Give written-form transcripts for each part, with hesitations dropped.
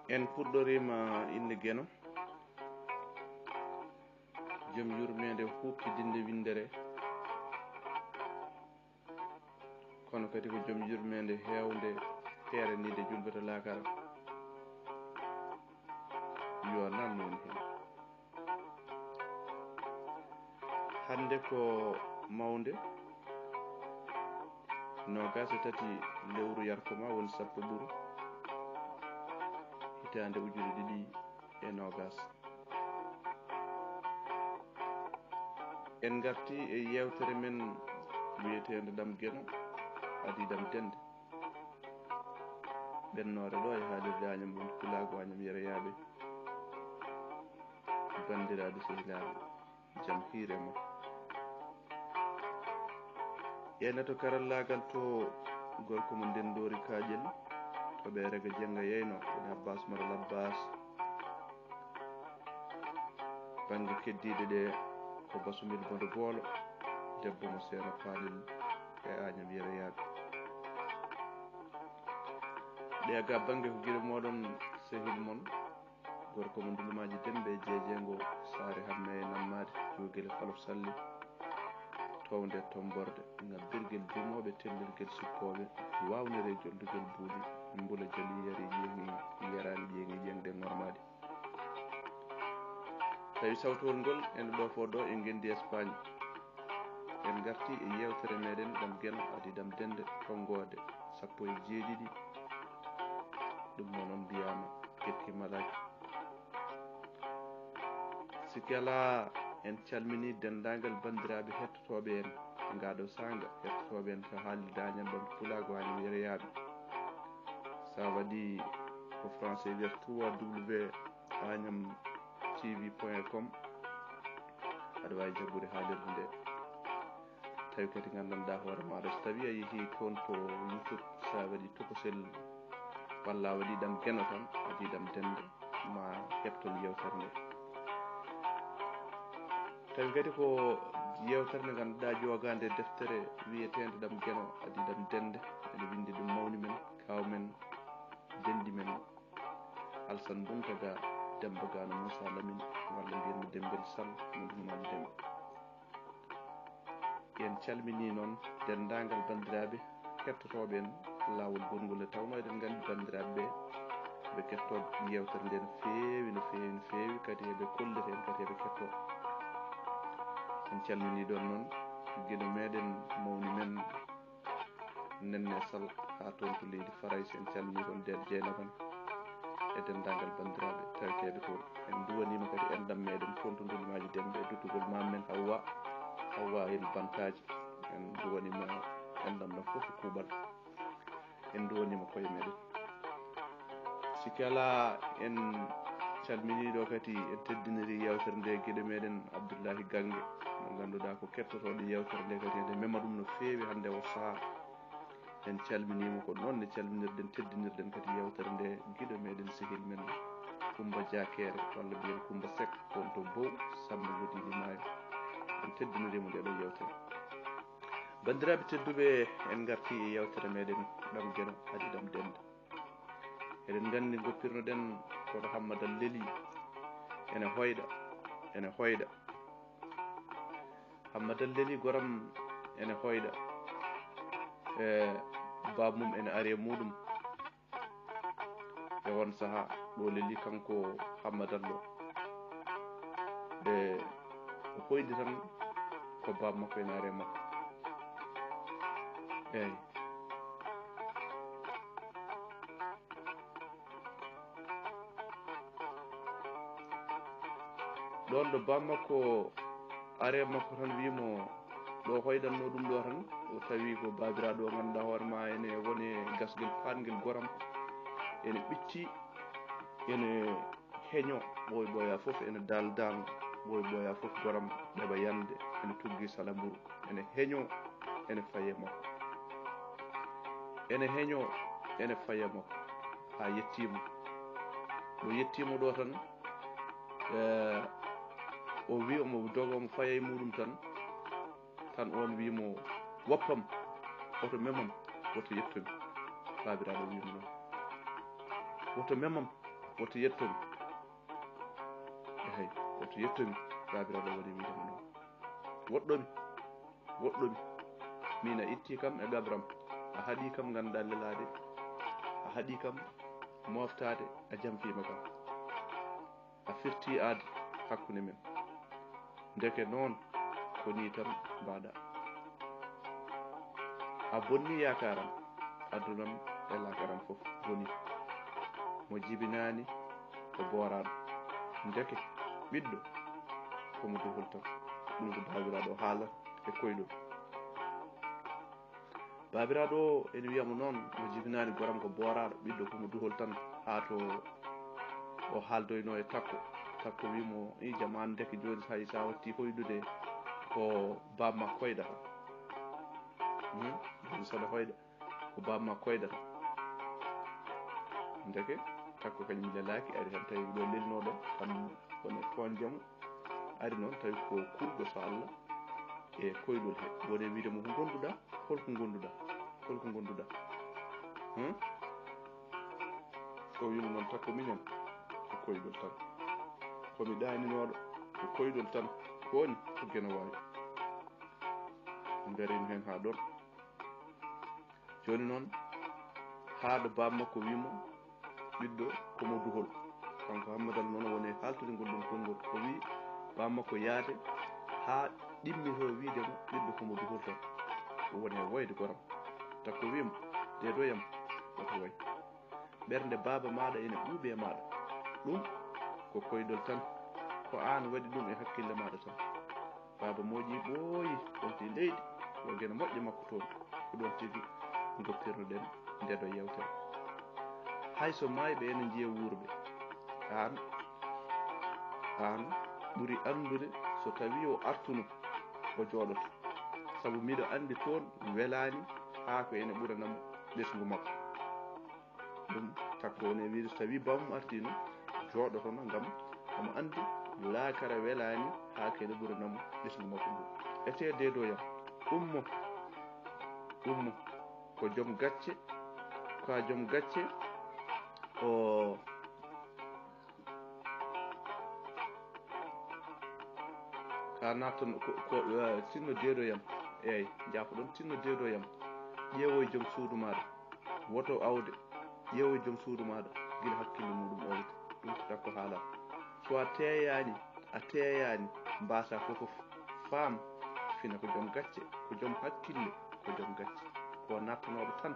en puɗɗorima inde Gueno, joom yurmede huɓtidinde windere, kono kadi ko joom yurmede hewde heeranide julbata lakara, yo nan woni hen. hande ko mawde nogas e tati lewru yarkoma woni sappo ɓuru hitande ujune ɗiɗi e nogas. en garti e yewtere men wiyetede Dam Gueno adi Dam Dende, ɓennore ɗo e haalirde Agnam woni Pulago Agnam Yerayaɓe, bandiraɓe sehilaɓe jaam hiire mo. ƴeeneto karallagal to gorko mo ndendori kaƴel to ɓe rega jenga yeyno woni Abbas Mara Abbas, banggue keddiɗe ɗe ko Basumil Bodo Boolo, debbo mo Seeno Palel e Agnam Yerayaɓe. ɗe ga banggue ko guiɗo moɗon sehil mon gorko mo ndulumaji dembe jeejengo saare hamme e nammade jogel Falof Salli, towde tomborde ngabbirguel jumoɓe tellirguel suppoɓe wawnere jollugel buuɗi mbula jali yari ƴeŋi yarani ƴeŋi ƴeŋde ngormade. tawi sawtol ngol ene ɗo fo ɗo e gendi Espagne. en garti e yewtere meɗen Dam Gueno adi Dam Dende tonggode sappo e jeeɗiɗi, ɗum noon mbiyama kettimalaki. sikki ala en calmini dendagal bandiraɓe hettotoɓe en ngaɗo sanga, hettotoɓe en to haalirde Agnam ɗon Pulago Agnam Yerayaɓe. sa waɗi ko français wiyata www.agnamtv.com aɗa wawi jaggude haalirde nde. tawi kadi gandanɗa hoore maɗa so tawi a yeehi toon to YouTube, sa waɗi tokosel walla a waɗi Dam Gueno tan adi Dam Dende ma heɓton yewtere nde. tawi kadi ko yewtere nde ganduɗa jogade deftere wiyetede Dam Gueno adi Dam Dende, ene windi ɗum mawni men kawmen dendi men Alsan Buntaga Demba Gano Moussa Lamine walla mbiyatmo Dembel Sall mo ndunumaji dembe. en calmini noon dendagal bandiraɓe hettotoɓe en lawol gongol nde tawno eɗen gandi bandiraɓe ɓe ketto yewtere nde no feewi no feewi no feewi, kadi eɓe kollita en kadi eɓe ketto. en calmini ɗon noon guiɗo meɗen mawni men Nenne Sall ha toon to leydi Faray, en calmini ɗon nden Dieynaba e dendagal bandiraɓe tawteɓe toon. en duwanima kadi endam meɗen toon to ndulumaji dembe e duttugol mammen Hawwa El Bantaji, en duwanima endam ɗam foof ko kuuɓal, en duwanima koye meɗen. sikki ala en calmini ɗo kadi en teddiniri yewtere nde gueɗe meɗen Abdoullahi Gangue mo ganduɗa ko kettotoɗo yewtere nde kadi ene mema ɗum no feewi hande o saaha. en calminima ko noon ne calminirɗen teddinirɗen kadi yewtere nde guiɗo meɗen sehil men Coumba Diakere walla mbiyen Coumba Seck toon to Bow Samba Godini Maayo. en teddinirimo nde ɗo yewtere. bandiraɓe tedduɓe, en garti e yewtere meɗen Dam Gueno adi Dam Dende. eɗen gandi goppirnoɗen koɗo Hammadal Leeli ene hoyɗa Hammadal Leeli goram ene hoyɗa e babmum ene ari e muɗum e won saaha ɗo Leeli kanko Hammadal ɗo e o hoydi tan ko bab makko ene ari e makko. eyyi ɗon ɗo bam makko are makko tan wimo ɗo hoyɗanno ɗum ɗo tan o tawi ko babiraɗo ganduɗa hoore ma ene woni gasgel patguel goram ene ɓitti ene heeño ɓoy ɓoya foof ene dal ɓoy ɓoya foof goram ɗeɓa yande ene tuggi salamburu ene heeño ene faye makko ene heeño ene faye makko ha yettimo ɗo yettimo ɗo tan o wi omo doga omo faye muɗum tan on wimo woppam oto memam woto yettomi. babiraɗo wimo noon woto memam woto yettomi eyi woto yettomi babiraɗo waɗi wiidemo noon woɗɗomi min a itti kam e gabram a haɗi kam ganduɗa lelade a haɗi kam moftade a jamfima kam a firti aade hakkude men ndeke noon ko ni tan mbaɗa a bonni yakaram adunam e lakaram fof boni mo jibinani ko boraɗo ndeke ɓiɗɗo komo duhol tan ɗum ko babiraɗo haala e koyɗol babiraɗo o ene wiyamo noon mo jibinani goram ko boraɗo ɓiɗɗo komo duhol tan ha to o haaldoyno e takko wimo i jam an ndeke joni hay sa watti hoydude ko bamma koydata joni saɗa hoyda ko bamma koydata ndeke takko kañum lelaki ari hen tawi ɗo lelnoɗo tan kono toon jaam ari noon tawi ko kulɗo so Allah e koyɗol he woni wiidemo ko gonduɗa holko gonduɗa o wimo noon takko minen ko koyɗol tan komi ɗaninoɗo ko koyɗol tan koni ko gena wawi garin hen ha ɗon joni noon haɗo bammakko wimo ɓiɗɗo komo duhol kanko Hammadal noon woni haltude ngol ɗum konngol o wi bammakko yaade ha ɗimmito wiidemo ɓiɗɗo komo duhol tan o woni e woyde goram takko wimo dedoyam oto way ɓernde baba maɗa ene ɓuuɓi e maɗa ɗum ko koyɗol tan ko an waɗi ɗum e hakkille maɗa tan baba moƴƴi ɓooyi wonti leydi yo gene moƴƴe makko toon ko ɗon tigi goptirnoɗen ndeɗo yewtere hayso mayɓe ene jiiya wuurɓe an ɓuri andude so tawi o artuno o jooɗoto sabu miɗo andi toon welani haa ko ene ɓuranamo ɓesgu makko ɗum takko woni wiide so tawi bamum artino jooɗotono ngam omo andi laakara welani haa ko ene ɓuranamo ɓesgu makko ngu ete deedoyam ummo ko joom gacce o ka nattan ko tinno deedoyam eyyi jaafo ɗon tinno deedoyam ƴeewoy joom suudu maɗa woto awde ƴeewoy joom suudu maɗa guila hakkille muɗum owde ɗum ko takko haala so a teeyani mbasa fofof faam fina ko joom gacce ko joom hakkille ko joom gacce ko nattanoɗo tan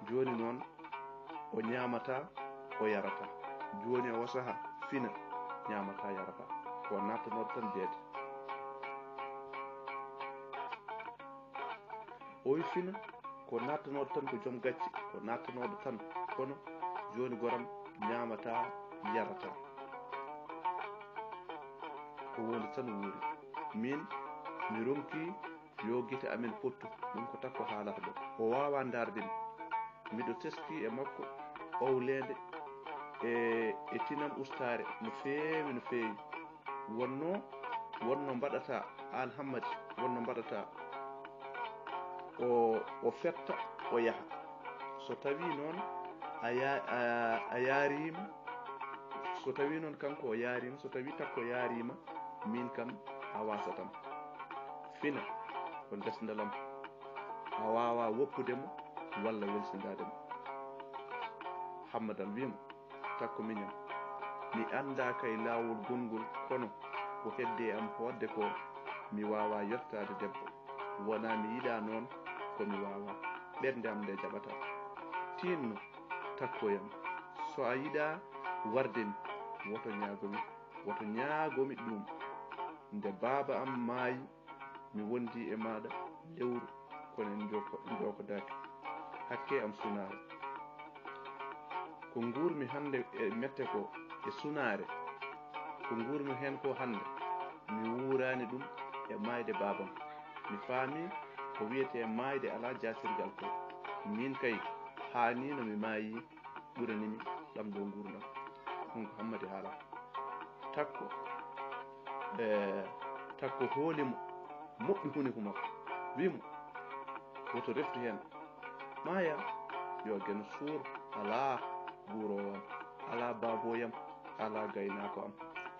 joni noon o ñamata o yarata joni o saha fina ñamata yarata ko nattanoɗo tan deede o wi fina ko nattanoɗo tan ko joom gacce ko nattanoɗo tan kono joni goram ñamata yarata ko woni tan wuuri min mi ronki yo guite amen pottu ɗum ko takko haalata ɗo o wawa dardemi miɗo teski e makko owlede e tinam ustare no feewi wonno mbaɗata an Hammadi wonno mbaɗata o fetta o yaha so tawi noon a yarima so tawi noon kanko o yarima so tawi takko yarima min kam a wasatam fina ko desdalam a wawa woppudemo walla welsingademo Hammadal wimo takko miñam mi anda kay lawol gongol kono ko hedde am wadde ko mi wawa yettade debbo wona mi yiɗa noon komi wawa ɓernde am nde jaɓata tinno takkoyam so a yiɗa wardemi woto ñaagomi ɗum nde baba am maayi mi wondi e maɗa lewru kono en jokodaki hakke am sunare ko guurmi hande e mette ko e sunare ko guurmi hen ko hande mi wurani ɗum e mayde babam mi faami ko wiyete mayde ala jasirgal ko min kay hanino mi maayi ɓuranimi ɗam ɗo gurdam ɗum ko Hammadi haala takko hoolimo moɓɓi huniko makko wimo woto reftu hen maya yo gen suur ala buurowo am, ala baboyam, ala gaynako am,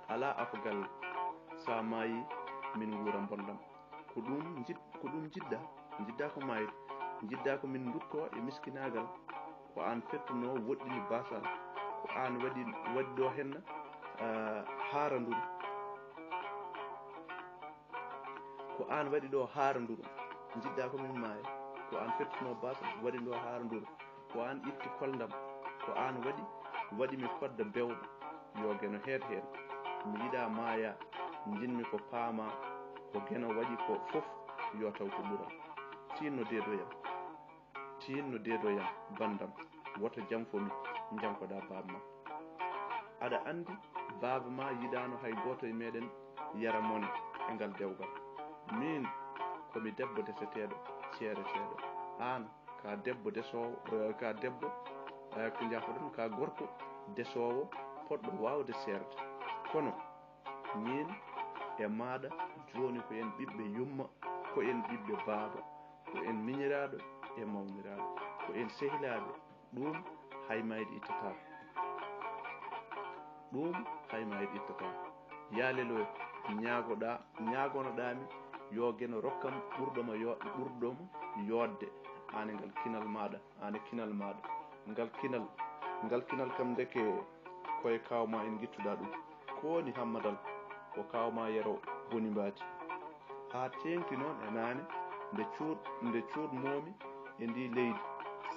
ala afagal sa maayi min nguura bonɗam. ko ɗum jidda ko mayde, jidda ko min dutto e miskinagal, ko an fettuno woɗɗini basal, ko an waɗi ɗo henna haaranduru, ko an waɗi ɗo haaranduru, jidda ko min maayi, ko an fettuno basal waɗi ɗo haaranduru, ko an itti koldam, ko an waɗi mi kodda bewɗo yo geno heet heen. mi yiɗa maaya, jinmi ko paama ko geno waɗi ko fof yo taw ko ɓural. tinno deedoyam bandam, woto janfomi jankoɗa baba ma. aɗa andi baba ma yiɗano hay goto e meɗen yara mone e ngal dewgal. min komi debbo deseteɗo ceereteɗo, an ka debbo desowo, ka debbo ko jafoɗon ka gorko desowo poɗɗo wawde seerde. kono min e maɗa joni ko en ɓiɓɓe yumma, ko en ɓiɓɓe baaba, ko en miñiraɗo e mawniraɗo, ko en sehilaɓe, ɗum haymayde ittata, yaalelo ñagonoɗami yo geno rokkam ɓurɗomo yodde ane ngal kinal maɗa, ngal kinal kam deke koye kawma en guittuɗa ɗum. kowoni hammadal ko kawma yero boni mbati, ha tengti noon e nane nde cuuɗmomi e ndi leydi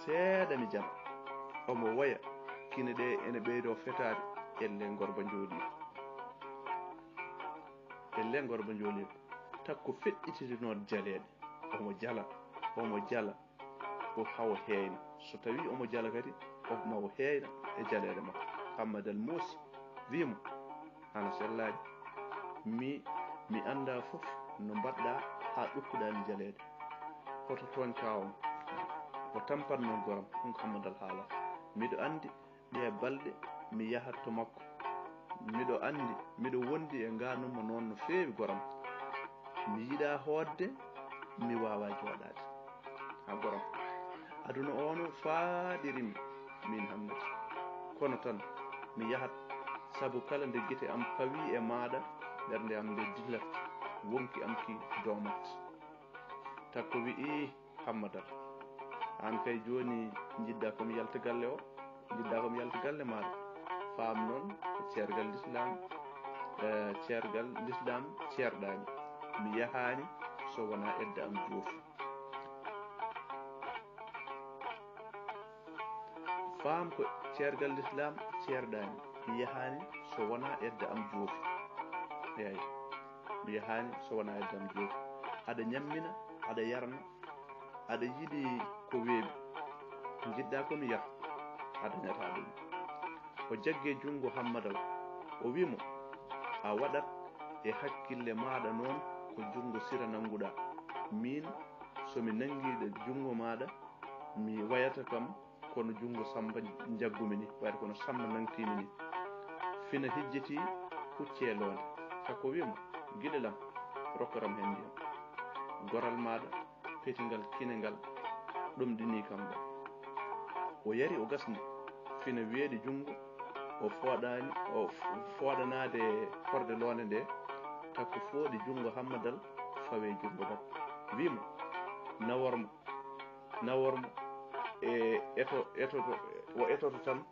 seeɗa mi jama, omo waya kine ɗe ene ɓeydo fetade elle gorba jooli takko feƴƴititinoɗo jaleɗe, omo jala o hawo heeyna, so tawi omo jala kadi omo heeyna e jaleɗe makko. Hammadal moosi wimo ana sellaji, mi anda fof no mbaɗɗa ha ɗukkuɗami jaleɗe, hoto toon kawam o tampanno goram, ɗum ko Hammadal haala. miɗo andi ɗe balɗe mi yahat to makko, miɗo wondi e nganuma noon no feewi goram, mi yiɗa hoodde, mi wawa joɗade ha goram. aduna ono faaɗirimi min Hammadi, kono tan mi yahat, sabu kala nde guite am pawi e maɗa ɓernde am nde dillat, wonki am ki domat. takko wi'i Hammadal, an kay joni jidda komi yalta galle maɗa, faam noon ko ceergal l'islam ceerɗami, mi yahani so wona edda am joofi. faam ko ceergal l'islam ceerɗami, mi yahani so wona edda am joofi. eyi mi yahani so wona edda am joofi. aɗa ñammina, aɗa yarna, aɗa yiɗi ko weeɓi, jiɗɗa komi yaha, a dañata ɗum. o jagge jungo Hammadal, o wimo a waɗat e hakkille maɗa noon ko jungo sira nanguɗa. min somi nanguiɗo jungo maɗa mi wayata kam kono jungo Samba jaggumi ni, wayata kono Samba nangtimi ni, fina hijjeti hucce londe. takko wimo guiɗelam rokkatam hen ndiyam, goral maɗa petingal kinengal ɗum ɗini kam ɗo. o yari o gasni, fina weeɗi jungo, o fooɗanade horde londe nde, takko fooɗi jungo Hammadal fawe jungo makko, wimo nawormo e o etoto tan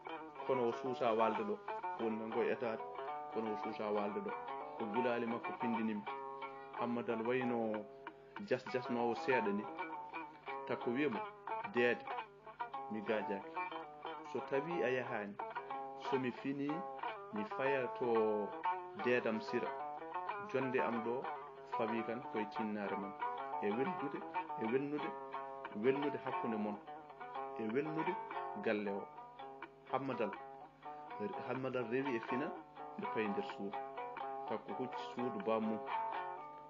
kono o suusa walde ɗo, woni nan koye etade kono o suusa walde ɗo, ko gulali makko pindinimi. Hammadal wayno jasnowo seeɗa ni. takko wimo deede mi gajaki, so tawi a yahani, somi fini mi faya to deedam sira, jonde am ɗo fawi kan koye tinnare mon, e welnude hakkude mon, e welnude galle o. Hammadal rewi e fina ɓe payi nder suudu, takko hucci suudu bammum,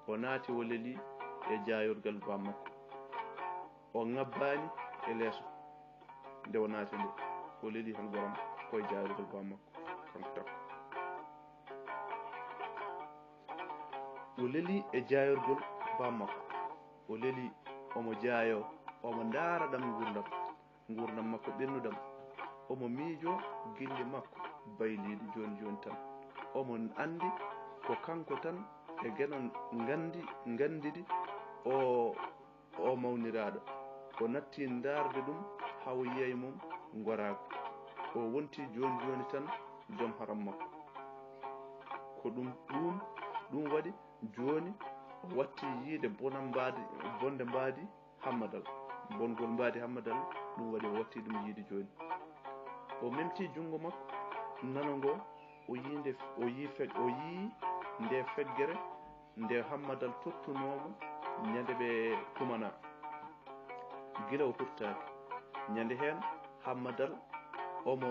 o naati o leeli e jayorgal bammakko, o ngabbani e leeso nde o naati nde, o leeli tan goram koye jayorgal bammakko kanko takko. o leeli e jayorgol bammakko, o leeli omo jaayo, omo ndaara ɗam gurdam makko ɓennudam, omo miijo gille makko bayliɗi joni tan omo andi ko kanko tan e genon ngandidi o mawniraɗo o natti darde ɗum haw yiyay mum gorago o wonti joni tan joom haram makko ko ɗum waɗi joni o watti yiide bonde mbaadi hammadal bongol mbaadi hammadal ɗum waɗi o watti ɗum yiide joni o memti jungo makko nano ngo o yi nde feggere nde hammadal tottunomo ñande ɓe tumana gila o hurtaki ñande hen hammadal omo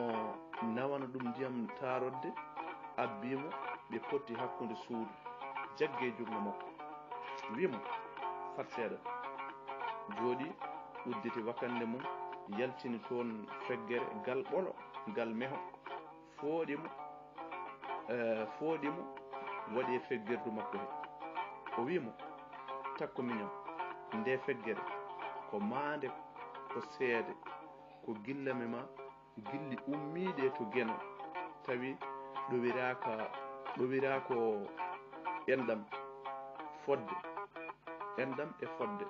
nawana ɗum ndiyam tarodde abbimo ɓe potti hakkude suudu jagge jungo makko wimo fat seeɗa jooɗi udditi wakande mum yaltini toon feggere gal ɓolo gal meho fooɗimo waɗi e feggerdu makko he o wimo takko miñam nde feggere ko maande ko seede ko gillame ma gilli ummiɗe to geno tawi ɗowirako enɗam e fodde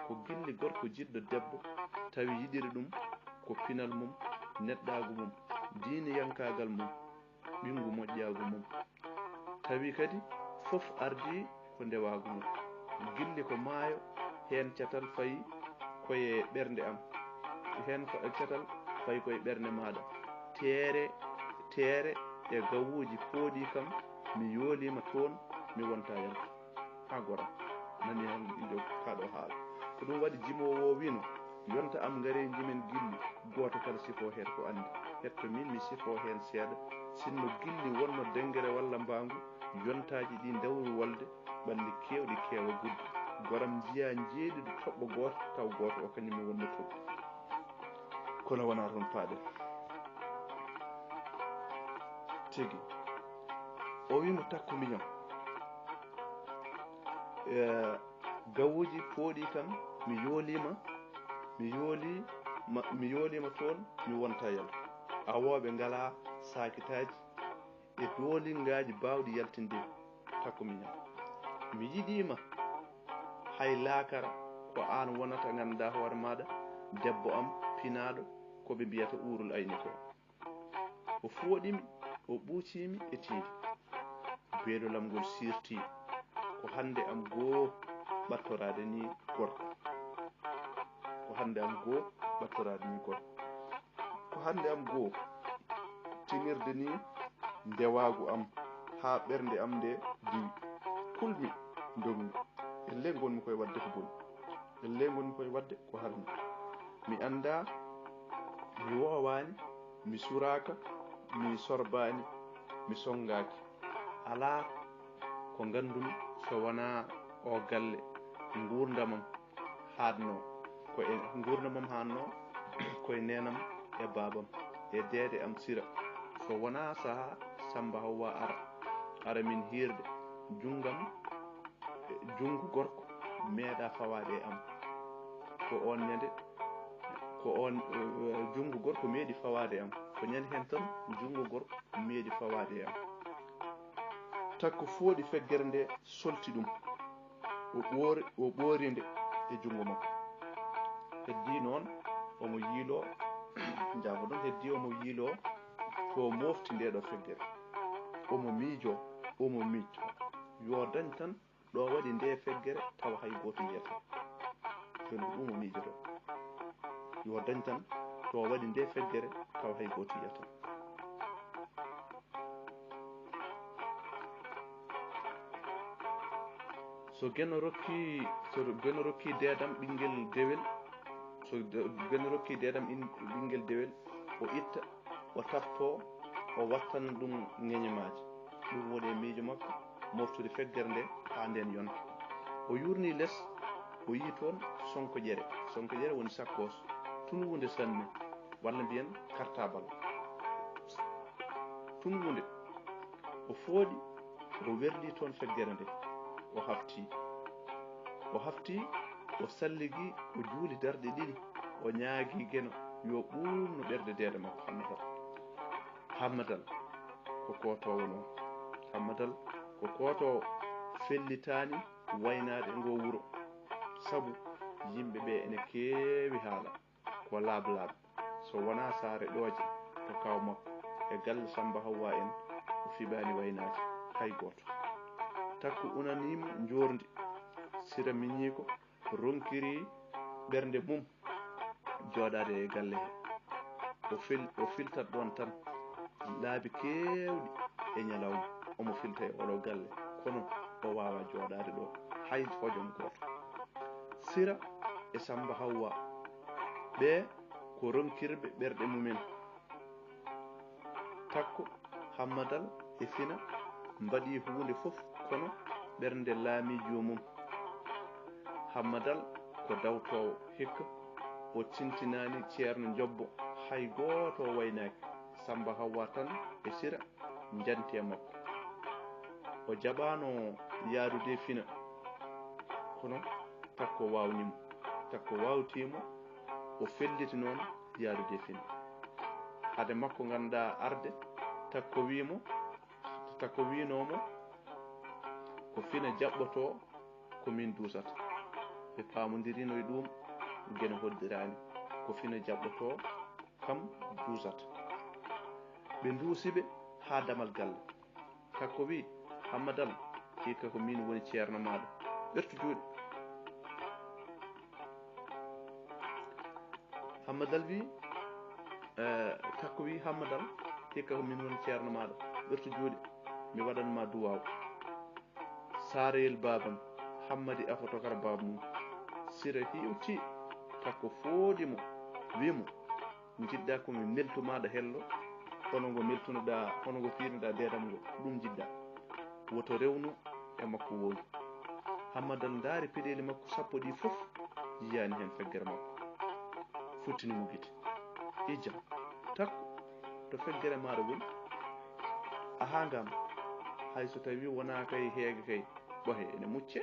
ko gilli gorko jiɗɗo debbo tawi yiɗiri ɗum ko pinal mum neɗɗagu mum diiniyankagal mum ɓingu moƴƴagu mum tawi kadi fof ardi ko ndewagu mum gilli ko maayo hen catal fayi koye ɓernde am hen catal fayi koye ɓernde maɗa teere e gawuji pooɗi kam mi yoolima toon mi wonta yalta ha goram nani hen ɗiɗo kaɗo haala ko ɗum waɗi jimowo wino yonta am ngare jimen gilli goto kala sifo hen ko andi hetto min mi sifo hen seeɗa sinno gilli wonno dengere walla mbangu yontaji ɗi dawri wolde ɓalli kewɗi keewa gudde goram jiya jeeɗiɗo toɓɓo goto taw goto o kañum mi wonno toɓɓi kono wona toon paaɗen tigi o wimo takko miñam gawuji pooɗi kam mi yoolima toon mi wonta yalta awoɓe ngala sakitaji e doolingaji bawɗi yaltinde takko miñam mi yiɗima hay laakara ko an wonata ganduɗa hoore maɗa debbo am pinaɗo koɓe mbiyata uurul ayni ko o fooɗimi o ɓuucimi e tiidi beeɗolam ngol sirti ko hande am goo ɓattorade ni gorko ko hande am goo tinirde ni ndewagu am ha ɓernde am nde diwi kulmi dogmi elle gonmi koye wadde ko boni elle gonmi koye wadde ko harmi mi anda mi wowani mi suraka mi sorbani mi songaki ala ko gandumi so wona o galle gurdamam hanno koye nenam e babam e deede am sira so wona saha Samba Hawwa ara min hirde jungu gorko meeɗa fawade e am ko on ñande ko on jungu gorko meeɗi fawade e am ko ñande hen tan jungu gorko meeɗi fawade e am takko fooɗi feggere nde solti ɗum o ɓoorinde e jungo makko heddi noon omo yiilo jaabo ɗon heddi omo yiilo to mofti ndeɗo feggere omo miijo yo dañ tan ɗo waɗi nde feggere tawa hay goto yiyata joni ɗum o miijoto yo dañ tan to waɗi nde feggere tawa hay goto yiyata so geno rokki dedam ɓinguel dewel so geno rokki dedam ɓinguel dewel o itta o tappo o wattana ɗum ŋeñemaji ɗum woni e miijo makko moftude feggere nde ha nden yonta o yurni less o yi toon sonko ƴere woni sakkos tunwude sanne walla mbiyen cartable tunwude o fooɗi o werli toon feggere nde o hafti o salligi o juuli darɗe ɗiɗi o ñaagui geno yo ɓuumno ɓerde deede makko hammadal ko kotowo noon hammadal ko kotowo fellitani waynade e ngo wuro sabu yimɓe ɓe ene keewi haala ko laablaaɓe so wona saare ɗooje to kaw makko e galle Samba Hawwa en o fiɓaani waynaade hay gooto takku unanimo njorndi Sira miñii ko ronkiri ɓernde mum jooɗaade e galle he o filtat ɗon tan laabi keewɗi e ñalawma omo filta e oɗo galle kono o waawa jooɗaade ɗo hay hojom gooto Sira e Samba Hawwa ɓe ko ronkirɓe ɓerɗe mumen takko Hammadal e Fina mbaɗi huunde fof kono ɓernde laamiijo mum Hammadal ko dawtowo hikka o tintinaani ceerno Jobbo hay gooto o waynaaki Samba Hawwa tan e Sira njanti e makko o jaɓaano yaarude Fina kono takko waawnimo takko waawtiimo o felliti noon yaarude Fina hade makko ngannduɗaa arde takko wiinoomo ko Fina jaɓɓotoo ko min duusata ɓe paamondirino e ɗum gene hoddiraani ko Fina jaɓɓotoo kam duusata ɓe nduusiɓe haa damal galle takko wi Hammadal hikka ko min woni ceerno maaɗa ɓertu juuɗe Hammadal wi takko wi Hammadal hikka ko min woni ceerno maaɗa ɓertu juuɗe mi waɗanma duwaw saarayel babam Hammadi Afotokar babmum Sira hiwti takko fooɗimo wimo jiɗɗa komi meltumaɗa hello hono ngo meltunoɗa hono ngo firnoɗa dedam ngo ɗum jiɗɗa woto rewnu e makko woodi Hammadal daari peɗeli makko sappo ɗi fof yiyani hen feggere makko futtinimo gite ijam takko to feggere maɗa woni aha ngam hay so tawi wona kay heege kay ɓohe ene mucce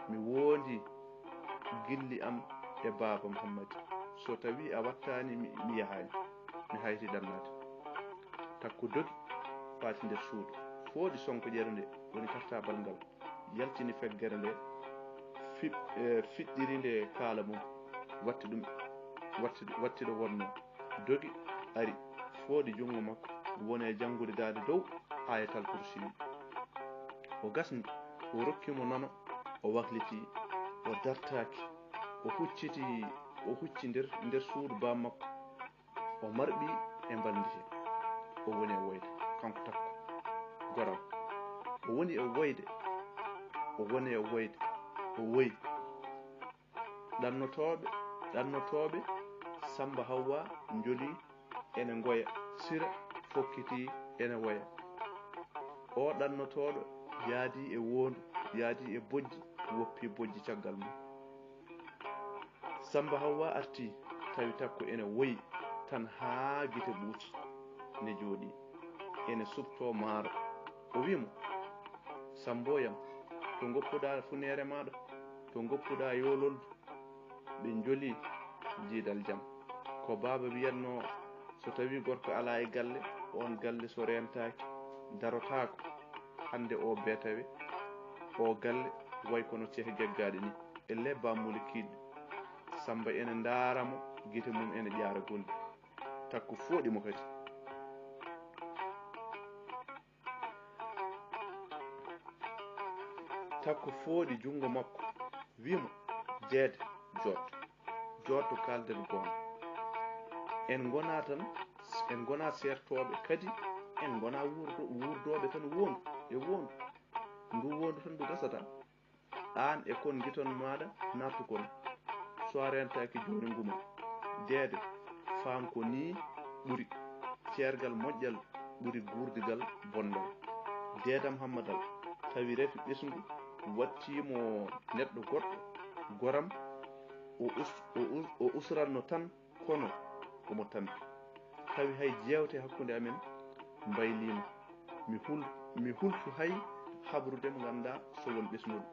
mi wondi gilli am e babam Hammadi so tawi a wattani mi yahani mi hayti dannade takko dogi faati nder suudu fooɗi sonko ƴeru nde woni kartabal ngal yaltini feggere nde fiɗɗiri nde kaala mum watti ɗum watti ɗo wonno dogi ari fooɗi jungo makko woni e janngude gaade dow ayatal kursi o gasni o rokkimo nono o wakliti o dartaki o hucci nder suudu bam makko o marɓi e mbaldi he o woni e woyde kanko takko goram o woni e woyde o woyi ɗannotoɓe Samba Hawwa joli ene ngoya Sira fokkiti ene woya o ɗannotoɗo yaadi e wondu yaadi e bojji woppi bojji caggal mum Samba Hawwa arti tawi takko ene woyi tan haa gite ɓuuti ne jooɗi ene subto maaro o wimo Samboyam to goppuɗa funere maɗa to goppuɗa yololdu ɓe joli jiidal jam ko baaba wiyatno so tawi gorko ala e galle on galle so rentaki darotako hande o beetawe o galle way kono cehe geggaɗe ni elle bammuli kiɗɗe Samba ene ndaaramo gite mum ene ƴaara gonɗi takko fooɗimo kadi takko fooɗi jungo makko wimo jeede jotto kalden goonga en gona sertoɓe kadi en gona wurdoɓe tan wondu e wondu ndu wondu tan ndu gasata an e kon giton maɗa nattu kon so a rentaki joni nguma deede faam ko ni ɓuri ceergal moƴƴal ɓuri gurdigal bondal deedam Hammadal tawi refi ɓesngu wattimo neɗɗo goɗɗo goram o usranno tan kono omo tampi tawi hay jewte hakkude amen mbaylima mi hultu hay habrudemo ganda so won ɓesnuɗo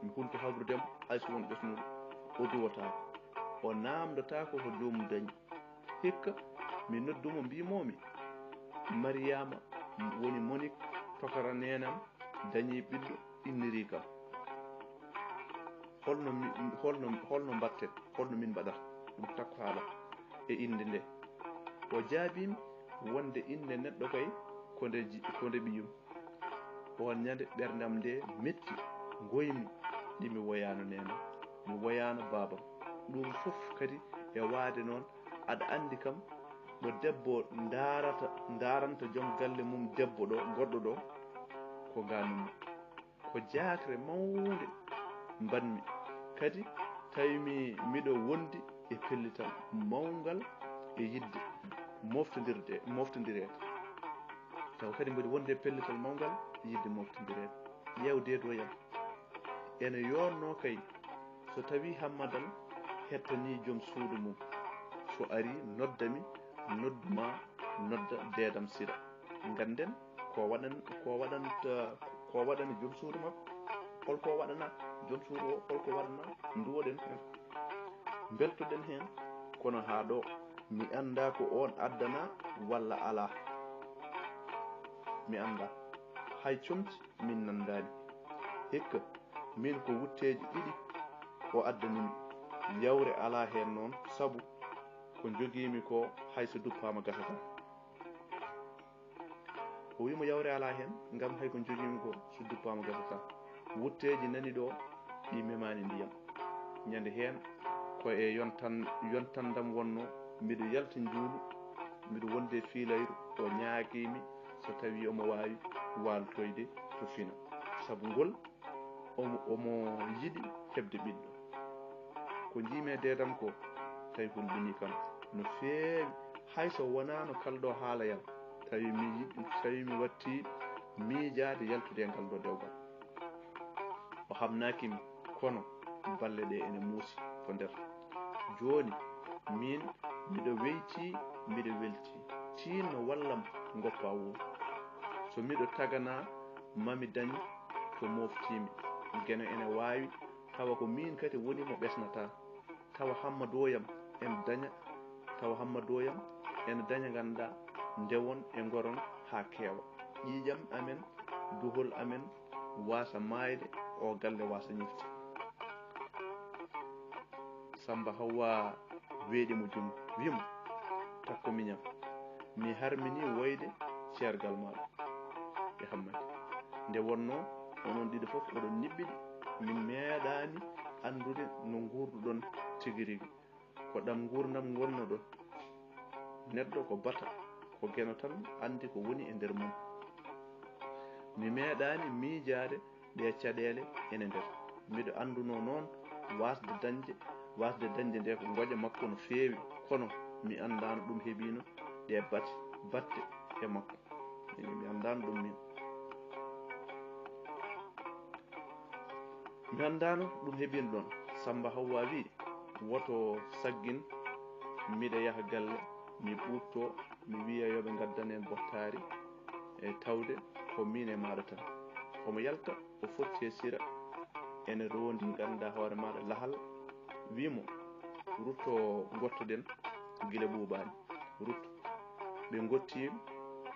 mi hultu habrudemo hay so won ɓesnuɗo o duwatako o namdotako ko jomum dañi hikka mi noddumo mbimomi Mariama woni Monique tokara nenam dañi ɓiɗɗo inniri kam holno mbatten holno min mbaɗata ɗum takko haala e inde nde o jaabimi wonde inde neɗɗo kay ko nde ɓiyum on ñande ɓerdam nde metti goymi ɗi mi woyano nena mi woyano babam ɗum fof kadi e waade noon aɗa andi kam ɗo debbo daranta joom galle mum debbo ɗo goɗɗo ɗo ko ganuma ko jaakre mawde mbanmi kadi tawi miɗo wondi e pellital mawgal e yidde moftodirede taw kadi mbiɗo wondi e pellital mawgal e yidde moftodirede ƴewde do yam ene yonno kay so tawi Hammadal hettani joom suudu mum so ari noddami nodduma nodda deedam sira ganden ko waɗani joom suudu makko holko waɗana joom suudu o holko waɗana nduwoɗen hen beltoɗen hen kono ha ɗo mi anda ko on addana walla ala mi anda hay comci min nandani hikka min ko wutteji ɗiɗi o addanimi yawre ala hen noon sabu ko jogimi ko hayso duppama gasata o wimo yawre ala hen ngam hay ko jogimi ko so duppama gasata wutteji nani ɗo ɗi memani ndiyam ñande hen ko e yontandam wonno mbiɗo yalta juulu mbiɗo wonde fiilayru o ñaagimi so tawi omo wawi waltoyde to fina sabu ngol omo yiɗi heɓde ɓiɗɗo ko jiime dedam ko tawi hulɓini kam no feewi hayso wonano kalɗo haalayam tawi mi watti miijade yaltude e ngal ɗo dewgal o hamnakimi kono balle ɗe ene muusi to nder joni min mbiɗo weyti mbiɗo welti tinno wallam goppa wuuro so miɗo tagana mami dañ to moftimi gene ene wawi tawa ko min kadi woni mo ɓesnata tawa Hammadoyam en daña tawa Hammadoyam ene daña ganduɗa ndewon e goron ha keewa ƴiƴam amen duhol amen wasa mayde o galle wasa ñifte Samba Hawwa weeɗimo jungo wimo takko miñam mi harmini woyde ceergal maɗa e Hammadi nde wonno onon ɗiɗi fof oɗon niɓɓiɗi min meeɗani andude no gurduɗon tigui rigui ko ɗam gurdam gonnoɗon neɗɗo ko bata ko geno tan andi ko woni e nder mum mi meeɗani miijade ɗe caɗele ene nder mbiɗo anduno noon wasde dañde nde ko goƴa makko no feewi kono mi andano ɗum heeɓino ɗe batte e makko mi andano ɗum mi andano ɗum heeɓino ɗon Samba Hawwa wi woto saggin miɗa yaha galle mi ɓurto mi wiya yoɓe gaddan en bottari e tawde ko min e maɗa tan omo yalta o fotti e sira ene rondi ganduɗa hoore maɗa lahal wimo rutto gottoɗen guila ɓuuɓani rutto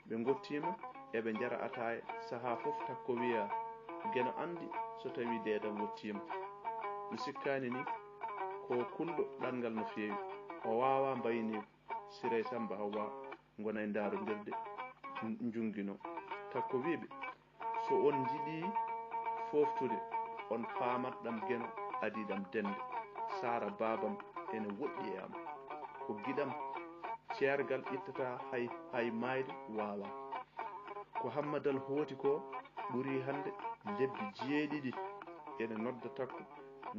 ɓe gottima eɓe jara ataya saaha foof takko wiya gueno andi so tawi dedam wottima mi sikkani ni ko kulɗo ɗanngal no feewi o wawa mbayni Siré Samba Hawwa gona e daarodirde jungguino takko wiɓe so on jiiɗi foftude on pamat ɗam gueno adiɗam dende Sara babam ene woɗɗi e am ko giɗam ceergal ittata hay mayde wawa ko Hammadal hooti ko ɓuri hande lebbi jeeɗiɗi ene nodda takko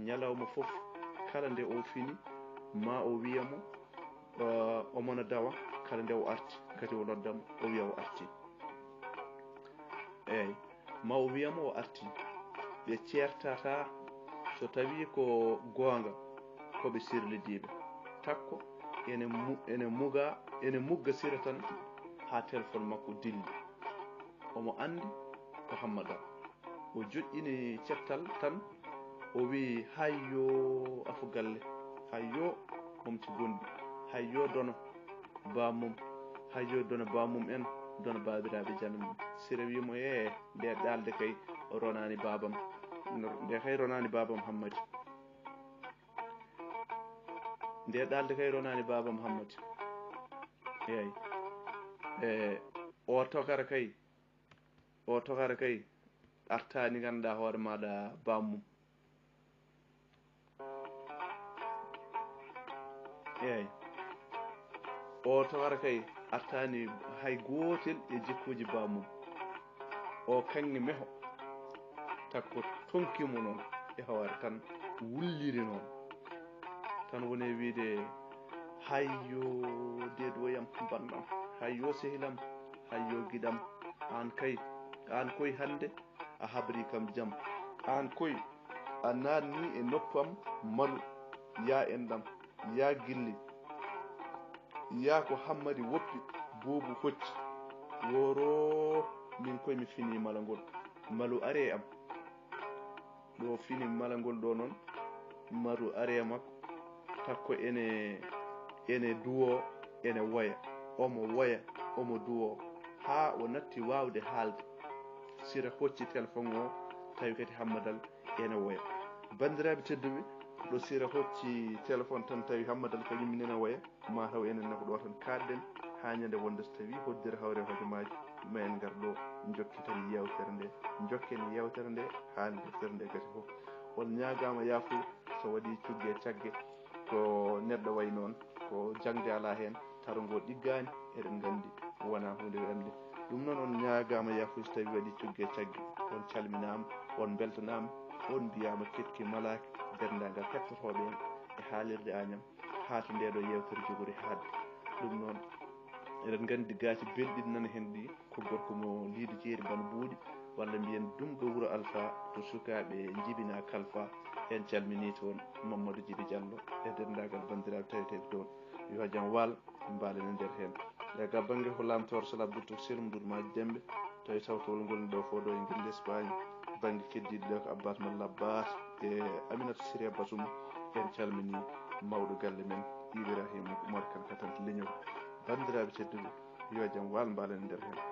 ñalawma fof kala nde o fini ma o wiyamo omona dawa kala nde o arti kadi o noddamo o wiya o arti eyyi ma o wiyamo o arti ɓe ceertata so tawi ko goonga koɓe sirlidiɓe takko ene mugga sira tan ha téléphone makko dilli omo andi ko Hammadal o joƴƴini cettal tan o wi hayyo afu galle hayyo homci gondi hayyo dono bamum hayyo dono bamum en dono babiraɓe janmum sira wimo nde dalde kay ronani babam nde kay ronani babam hammadi nde dalde kay ronani babam hammadi eyi o tokara kay artani ganduɗa hoore maɗa bammum eyi o tokara kay artani hay gotel e jikkuji bammum o kanŋe meho takko tonkimo noon e hoore tan wulliri noon tan woni wiide hayyo deɗoyam banɗam hayyo sehilam hayyo giɗam an koye hande a habri kam jaam an koye a nanni e noppam malu ya enɗam ya gilli ya ko hammadi woppi bobu hocci woro min koye mi fini mala ngol malu are am ɗo fini mala ngol ɗo noon maru are makko takko ene duwo ene woya omo duwo ha o natti wawde haalde sira hocci téléphone o tawi kadi hammadal ene woya bandiraɓe tedduɓe ɗo sira hocci téléphone tan tawi hammadal kañum nene woya mataw enen ko ɗo tan kadɗen ha ñande wonde so tawi hoddire hawre hojomaji ma en gar ɗo jokkiten yewtere nde haalde deftere nde gati foof on ñagama yafuya so waɗi cugge cagge ko neɗɗo way noon ko jangde ala hen tarongo ɗiggani eɗen gandi wona hunde welde ɗum noon on ñagama yafuya so tawi waɗi cugge cagge on calminama on beltanama on mbiyama ketki malaki dendagal hettotoɓe en e haalirde Agname ha to ndeɗo yewtere jogori haadde ɗum noon eɗen gandi gaati belɗi nana hen ɗi ko gorko mo liido jeeri bana buuɗi walla mbiyen dumɗo wuuro Alpha to sukaɓe jibina Kalfa en calmini toon Mamadou Djiby Diallo e dendagal bandiraɓe taweteɓe toon yo jaam waal mbalen e nder hen ga banggue ko lamtore salab docteur Selmou Maji Dembe tawi tawtowol ngol ɗo fo ɗo e guelde Espagne banggue keddiɗo ɗo ko Abbas Malla Abbas e Aminata Siré Bassoum en calmini mawɗo galle men Ibrahima Oumar Kane Katante leñol bandiraɓe tedduɓe yo jaam waal mbalen e nder hen